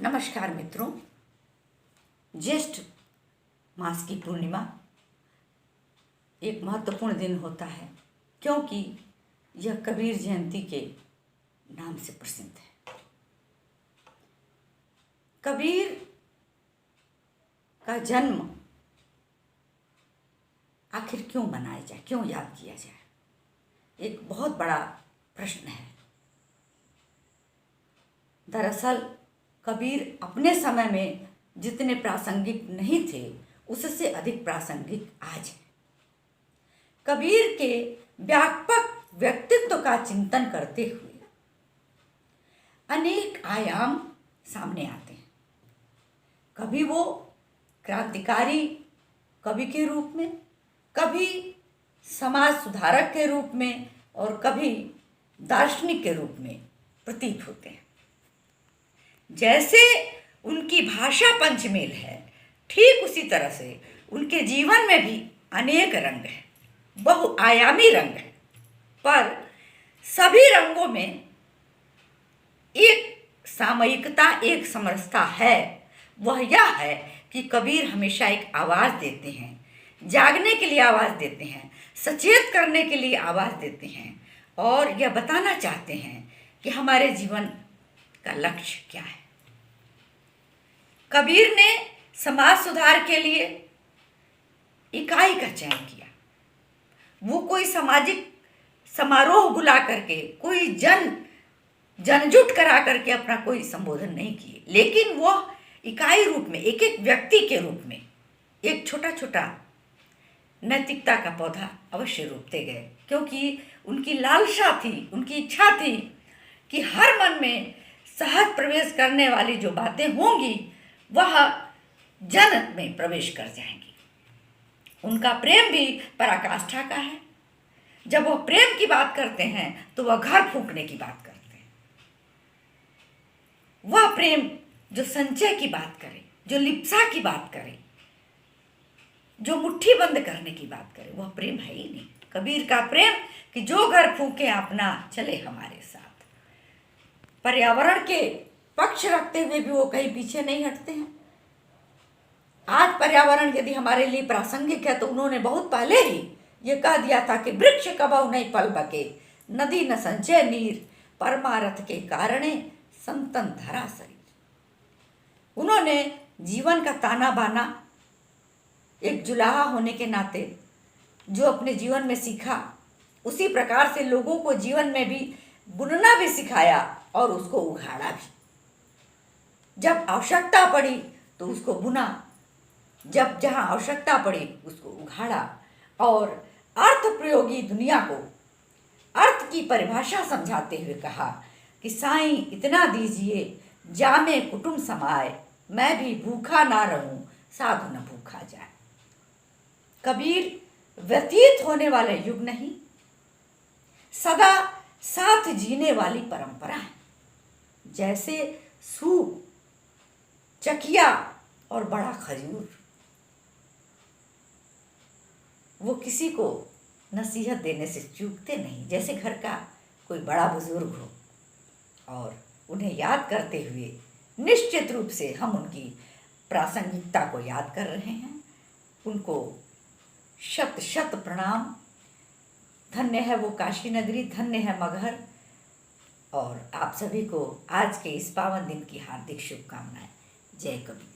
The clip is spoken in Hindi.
नमस्कार मित्रों। ज्येष्ठ मास की पूर्णिमा एक महत्वपूर्ण दिन होता है क्योंकि यह कबीर जयंती के नाम से प्रसिद्ध है। कबीर का जन्म आखिर क्यों मनाया जाए, क्यों याद किया जाए, एक बहुत बड़ा प्रश्न है। दरअसल कबीर अपने समय में जितने प्रासंगिक नहीं थे उससे अधिक प्रासंगिक आज है। कबीर के व्यापक व्यक्तित्व का चिंतन करते हुए अनेक आयाम सामने आते हैं। कभी वो क्रांतिकारी कवि के रूप में, कभी समाज सुधारक के रूप में और कभी दार्शनिक के रूप में प्रतीत होते हैं। जैसे उनकी भाषा पंचमेल है, ठीक उसी तरह से उनके जीवन में भी अनेक रंग हैं, बहुआयामी रंग हैं। पर सभी रंगों में एक सामयिकता, एक समरसता है। वह यह है कि कबीर हमेशा एक आवाज़ देते हैं, जागने के लिए आवाज़ देते हैं, सचेत करने के लिए आवाज़ देते हैं और यह बताना चाहते हैं कि हमारे जीवन का लक्ष्य क्या है। कबीर ने समाज सुधार के लिए इकाई का चयन किया। वो कोई सामाजिक समारोह बुला करके, कोई जनजुट करा करके अपना कोई संबोधन नहीं किए, लेकिन वह इकाई रूप में, एक एक व्यक्ति के रूप में एक छोटा छोटा नैतिकता का पौधा अवश्य रोपते गए, क्योंकि उनकी लालसा थी, उनकी इच्छा थी कि हर मन में सहज प्रवेश करने वाली जो बातें होंगी वह जन में प्रवेश कर जाएंगी। उनका प्रेम भी पराकाष्ठा का है। जब वह प्रेम की बात करते हैं तो वह घर फूंकने की बात करते हैं। वह प्रेम जो संचय की बात करे, जो लिप्सा की बात करे, जो मुट्ठी बंद करने की बात करे, वह प्रेम है ही नहीं। कबीर का प्रेम कि जो घर फूंके अपना चले हमारे साथ। पर्यावरण के पक्ष रखते हुए भी वो कहीं पीछे नहीं हटते हैं। आज पर्यावरण यदि हमारे लिए प्रासंगिक है तो उन्होंने बहुत पहले ही ये कह दिया था कि वृक्ष कबहु नहीं फल बके, नदी न संचय नीर, परमारथ के कारणे संतन धरा शरीर। उन्होंने जीवन का ताना बाना एक जुलाहा होने के नाते जो अपने जीवन में सीखा, उसी प्रकार से लोगों को जीवन में भी बुनना भी सिखाया और उसको उघाड़ा भी। जब आवश्यकता पड़ी तो उसको बुना, जब जहाँ आवश्यकता पड़ी उसको उघाड़ा और अर्थ प्रयोगी दुनिया को अर्थ की परिभाषा समझाते हुए कहा कि साईं इतना दीजिए जामे कुटुंब समाए, मैं भी भूखा ना रहूं साधु न भूखा जाए। कबीर व्यतीत होने वाले युग नहीं, सदा साथ जीने वाली परंपरा है। जैसे सूप, चकिया और बड़ा खजूर, वो किसी को नसीहत देने से चूकते नहीं। जैसे घर का कोई बड़ा बुजुर्ग हो और उन्हें याद करते हुए निश्चित रूप से हम उनकी प्रासंगिकता को याद कर रहे हैं। उनको शत शत प्रणाम। धन्य है वो काशी नगरी, धन्य है मगहर। और आप सभी को आज के इस पावन दिन की हार्दिक शुभकामनाएं। जय कबीर।